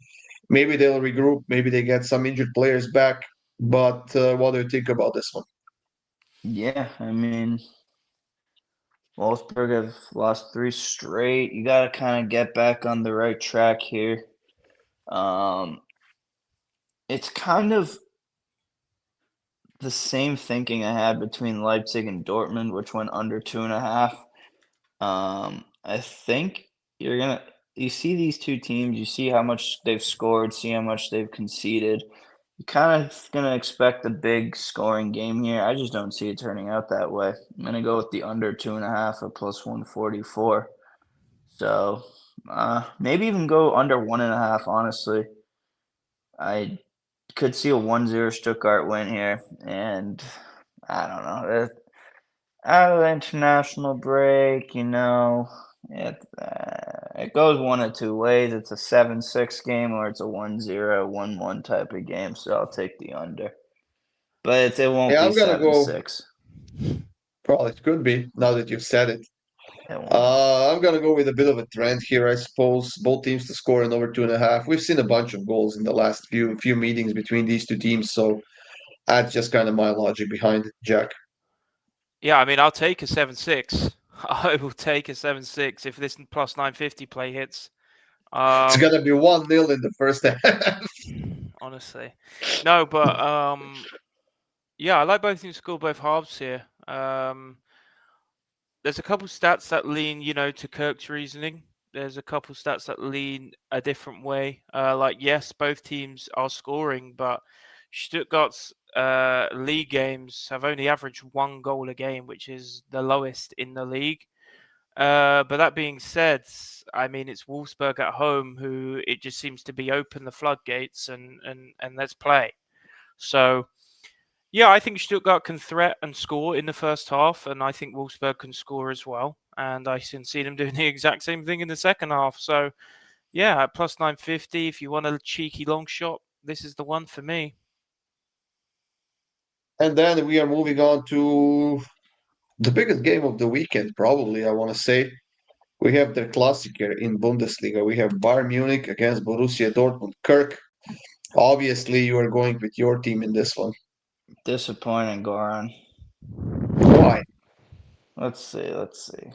Speaker 1: Maybe they'll regroup. Maybe they get some injured players back. But what do you think about this one?
Speaker 3: Yeah, I mean, Wolfsburg have lost 3 straight. You got to kind of get back on the right track here. It's kind of the same thinking I had between Leipzig and Dortmund, which went under 2.5. I think you see these two teams, you see how much they've scored, see how much they've conceded. You're kind of gonna expect a big scoring game here. I just don't see it turning out that way. I'm gonna go with the under 2.5 at +144. So maybe even go under 1.5. Honestly, I could see a 1-0 Stuttgart win here, and I don't know. Out of the international break, it goes one of two ways. It's a 7-6 game, or it's a 1-0, 1-1 type of game. So I'll take the under, but it won't
Speaker 1: Yeah,
Speaker 3: be
Speaker 1: I'm gonna go.
Speaker 3: 7-6.
Speaker 1: Well, it could be now that you've said it.
Speaker 3: It won't.
Speaker 1: I'm gonna go with a bit of a trend here, I suppose. Both teams to score in over 2.5. We've seen a bunch of goals in the last few meetings between these two teams, so that's just kind of my logic behind it, Jack.
Speaker 2: Yeah, I mean, I'll take a 7-6. I will take a 7-6 if this +950 play hits.
Speaker 1: It's gonna be 1-0 in the first half.
Speaker 2: Honestly, no, but yeah, I like both teams to score both halves here. There's a couple stats that lean, to Kirk's reasoning. There's a couple stats that lean a different way. Like, yes, both teams are scoring, but Stuttgart's league games have only averaged 1 goal a game, which is the lowest in the league. But that being said, I mean, it's Wolfsburg at home who it just seems to be open the floodgates and let's play. So, yeah, I think Stuttgart can threat and score in the first half, and I think Wolfsburg can score as well. And I can see them doing the exact same thing in the second half. So, yeah, at +950, if you want a cheeky long shot, this is the one for me.
Speaker 1: And then we are moving on to the biggest game of the weekend, probably, I want to say. We have the Klassiker in Bundesliga. We have Bayern Munich against Borussia Dortmund. Kirk, obviously, you are going with your team in this one.
Speaker 3: Disappointing, Goran.
Speaker 1: Why?
Speaker 3: Let's see. Let's see.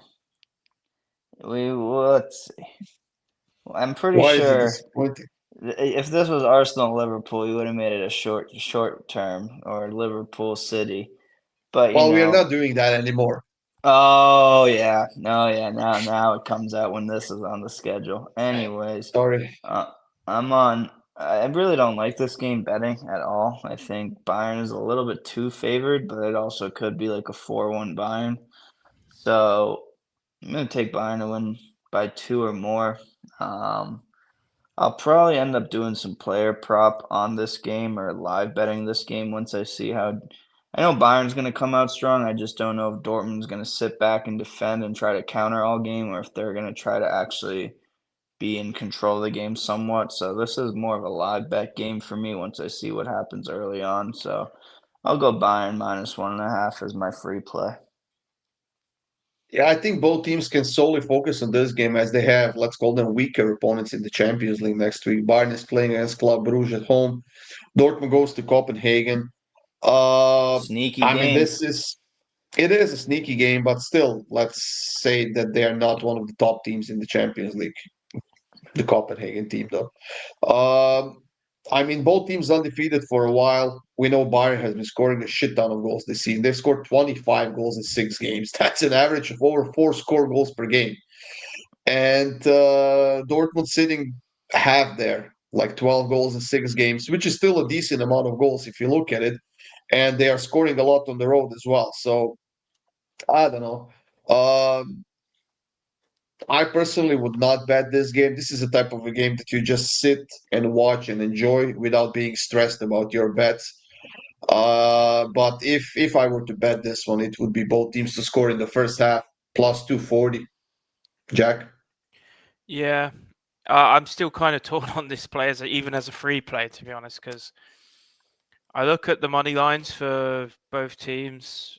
Speaker 3: I'm pretty
Speaker 1: Why is it
Speaker 3: sure
Speaker 1: disappointing?
Speaker 3: if this was Arsenal Liverpool, you would have made it a short term or Liverpool City. But
Speaker 1: Well, we are not doing that anymore.
Speaker 3: oh yeah, no, yeah. Now it comes out when this is on the schedule. Anyways,
Speaker 1: Sorry.
Speaker 3: uh, I'm on. I really don't like this game betting at all. I think Bayern is a little bit too favored, but it also could be like a 4-1 Bayern. So I'm gonna take Bayern to win by 2 or more. Um, I'll probably end up doing some player prop on this game or live betting this game once I see how. I know Bayern's going to come out strong. I just don't know if Dortmund's going to sit back and defend and try to counter all game or if they're going to try to actually be in control of the game somewhat. So this is more of a live bet game for me once I see what happens early on. So I'll go Bayern -1.5 as my free play.
Speaker 1: Yeah, I think both teams can solely focus on this game as they have, let's call them weaker opponents in the Champions League next week. Bayern is playing against Club Brugge at home. Dortmund goes to Copenhagen. Uh,
Speaker 3: Sneaky
Speaker 1: I mean,
Speaker 3: game.
Speaker 1: it is a sneaky game, but still, let's say that they are not one of the top teams in the Champions League. The Copenhagen team, though. I mean, both teams undefeated for a while. We know Bayern has been scoring a shit ton of goals this season. They've scored 25 goals in 6 games. That's an average of over 4 goals per game. And Dortmund sitting half there, like 12 goals in 6 games, which is still a decent amount of goals if you look at it. And they are scoring a lot on the road as well. So I don't know. I personally would not bet this game. This is a type of a game that you just sit and watch and enjoy without being stressed about your bets. But if I were to bet this one, it would be both teams to score in the first half plus 240. Jack?
Speaker 2: Yeah, I'm still kind of torn on this play even as a free play, to be honest, because I look at the money lines for both teams.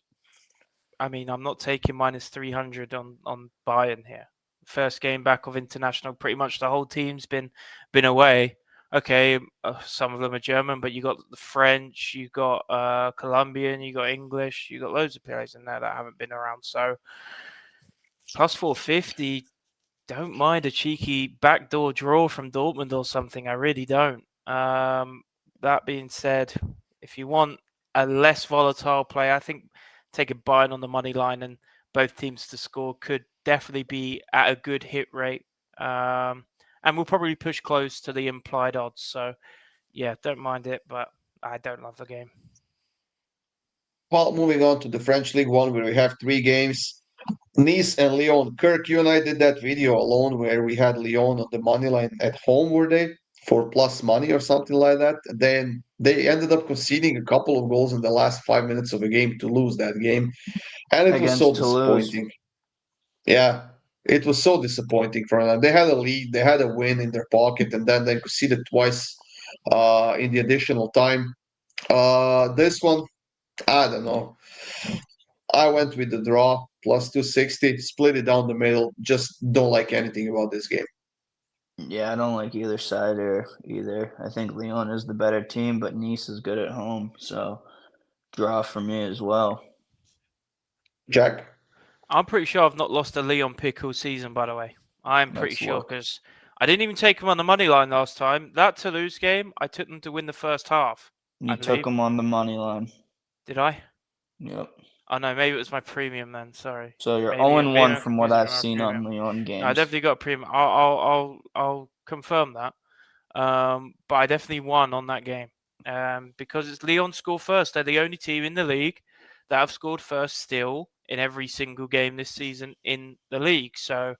Speaker 2: I mean, I'm not taking -300 on Bayern here. First game back of international, pretty much the whole team's been away. Okay, some of them are German, but you got the French, you got Colombian, you got English, you got loads of players in there that haven't been around. So +450, don't mind a cheeky backdoor draw from Dortmund or something. I really don't. That being said, if you want a less volatile play, I think taking Bayern on the money line and both teams to score could definitely be at a good hit rate. And we'll probably push close to the implied odds. So, yeah, don't mind it, but I don't love the game.
Speaker 1: Well, moving on to the French League One, where we have 3 games. Nice and Lyon. Kirk, you and I did that video alone where we had Lyon on the money line at home, were they? For plus money or something like that. Then they ended up conceding a couple of goals in the last 5 minutes of a game to lose that game. And it was so
Speaker 3: Against Toulouse.
Speaker 1: disappointing. Yeah, it was so disappointing for them. They had a lead, they had a win in their pocket, and then they conceded twice in the additional time. This one, I don't know. I went with the draw plus 260, split it down the middle. Just don't like anything about this game.
Speaker 3: Yeah, I don't like either side or either. I think Lyon is the better team, but Nice is good at home, so draw for me as well.
Speaker 1: Jack?
Speaker 2: I'm pretty sure I've not lost a Lyon pick all season, by the way. I'm pretty
Speaker 3: Let's
Speaker 2: sure
Speaker 3: look.
Speaker 2: because I didn't even take them on the money line last time. That Toulouse game, I took them to win the first half, I
Speaker 3: You took
Speaker 2: believe.
Speaker 3: them on the money line.
Speaker 2: Did I?
Speaker 3: Yep.
Speaker 2: Oh no, maybe it was my premium then. Sorry.
Speaker 3: So you're
Speaker 2: Maybe
Speaker 3: 0-1
Speaker 2: I'm
Speaker 3: from what
Speaker 2: confusing it
Speaker 3: I've
Speaker 2: with my
Speaker 3: seen on
Speaker 2: premium.
Speaker 3: Lyon
Speaker 2: No, I
Speaker 3: games.
Speaker 2: definitely got a premium. I'll confirm that. But I definitely won on that game. Because it's Lyon score first. They're the only team in the league that have scored first still in every single game this season in the league. So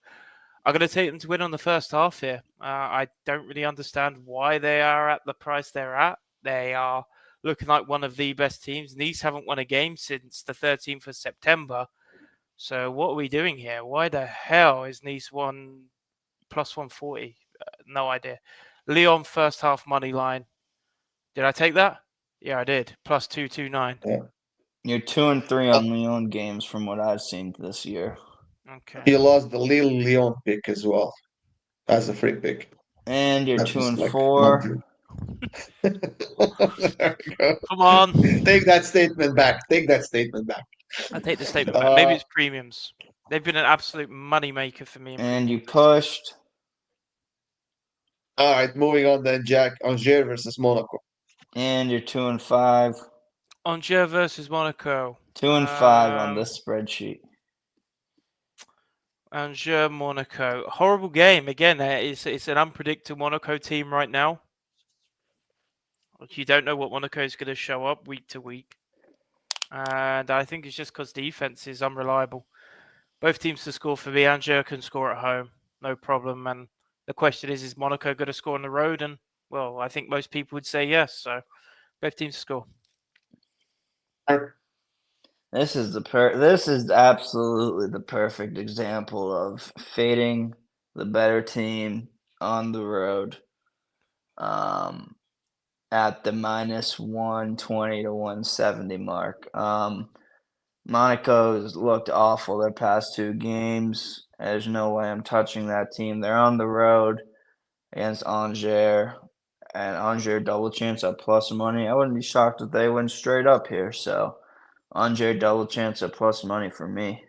Speaker 2: I'm going to take them to win on the first half here. I don't really understand why they are at the price they're at. They are looking like one of the best teams. Nice haven't won a game since the 13th of September. So what are we doing here? Why the hell is Nice one plus 140? No idea. Lyon first half money line. Did I take that? Yeah, I did. Plus 229.
Speaker 3: You're 2-3
Speaker 1: Uh,
Speaker 3: on Lyon games from what I've seen this year.
Speaker 2: Okay.
Speaker 1: You lost the Lyon pick as well as a free pick.
Speaker 3: And you're
Speaker 1: That
Speaker 3: two
Speaker 1: was
Speaker 3: and
Speaker 1: like not
Speaker 3: four.
Speaker 1: you. There we go.
Speaker 2: Come on.
Speaker 1: Take that statement back. Take that statement back.
Speaker 2: I take the statement back. Maybe
Speaker 1: Uh,
Speaker 2: it's premiums. They've been an absolute money maker for me in
Speaker 3: And you
Speaker 2: premiums this year.
Speaker 3: pushed.
Speaker 1: all right, moving on then, Jack. Angers versus Monaco.
Speaker 3: And you're 2-5.
Speaker 2: Angers versus Monaco.
Speaker 3: 2-5 on this spreadsheet.
Speaker 2: Angers, Monaco. Horrible game. Again, it's an unpredictable Monaco team right now. You don't know what Monaco is going to show up week to week. And I think it's just because defense is unreliable. Both teams to score for me. Angers can score at home, no problem. And the question is Monaco going to score on the road? And, well, I think most people would say yes. So both teams to score.
Speaker 3: This is absolutely the perfect example of fading the better team on the road. At the minus 120 to 170 mark. Monaco's looked awful their past two games. There's no way I'm touching that team. They're on the road against Angers, and Angers double chance at plus money. I wouldn't be shocked if they went straight up here. So Angers double chance at plus money for me.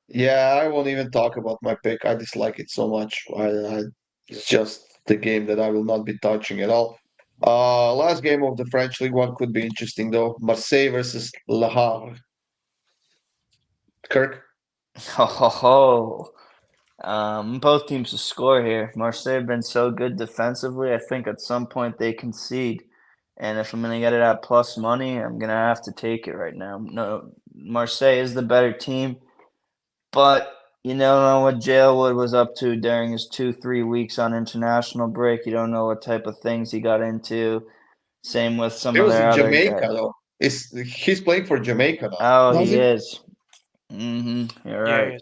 Speaker 1: Yeah, I won't even talk about my pick. I dislike it so much. It's just the game that I will not be touching at all. Last game of the French League One could be interesting though. Marseille versus Le Havre. Kirk.
Speaker 3: Ho ho ho. Both teams to score here. Marseille have been so good defensively. I think at some point they concede. And if I'm going to get it at plus money, I'm going to have to take it right now. No, Marseille is the better team. But you don't know what Jailwood was up to during his 2-3 weeks on international break. You don't know what type of things he got into. Same with some
Speaker 1: It
Speaker 3: of
Speaker 1: was
Speaker 3: their
Speaker 1: in
Speaker 3: other
Speaker 1: Jamaica
Speaker 3: guys.
Speaker 1: though. He's playing for Jamaica now.
Speaker 3: Oh,
Speaker 1: Was
Speaker 3: he
Speaker 1: he?
Speaker 3: is. You're
Speaker 2: Yeah,
Speaker 3: right.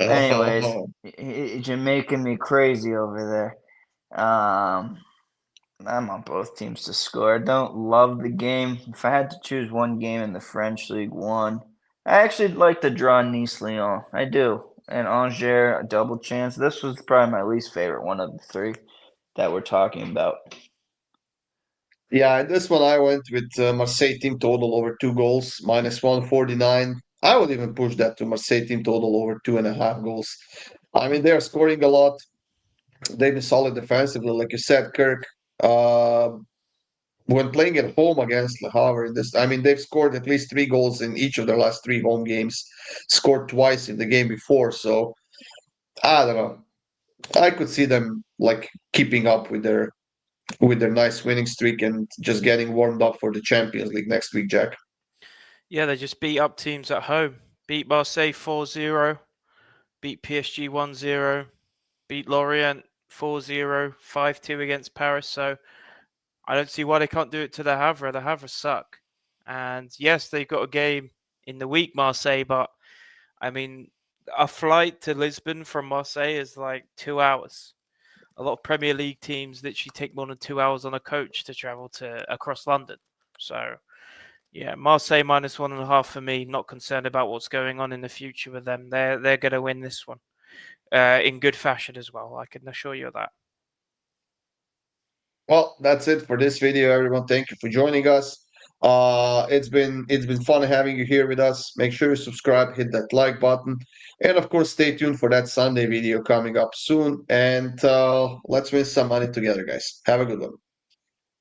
Speaker 2: yes.
Speaker 3: Anyways,
Speaker 1: Oh,
Speaker 3: you're making me crazy over there. I'm on both teams to score. I don't love the game. If I had to choose one game in the French League One, I actually like to draw Nice Lyon. I do. And Angers, a double chance. This was probably my least favorite one of the three that we're talking about.
Speaker 1: yeah, this one I went with Marseille team total over 2 goals, minus 149. I would even push that to Marseille team total over 2.5 goals. I mean, they're scoring a lot. They've been solid defensively, like you said, Kirk. Uh, when playing at home against Le Havre, I mean, they've scored at least 3 goals in each of their last 3 home games. Scored twice in the game before, so I don't know. I could see them like keeping up with their nice winning streak and just getting warmed up for the Champions League next week, Jack.
Speaker 2: Yeah, they just beat up teams at home. Beat Marseille 4-0. Beat PSG 1-0. Beat Lorient 4-0. 5-2 against Paris. So I don't see why they can't do it to the Havre. The Havre suck. And yes, they've got a game in the week, Marseille, but I mean, a flight to Lisbon from Marseille is like 2 hours. A lot of Premier League teams literally take more than 2 hours on a coach to travel to across London. So yeah, Marseille minus 1.5 for me. Not concerned about what's going on in the future with them. They're going to win this one in good fashion as well. I can assure you of that.
Speaker 1: Well, that's it for this video, everyone. Thank you for joining us. It's been fun having you here with us. Make sure you subscribe, hit that like button, and of course, stay tuned for that Sunday video coming up soon. And let's win some money together, guys. Have a good one.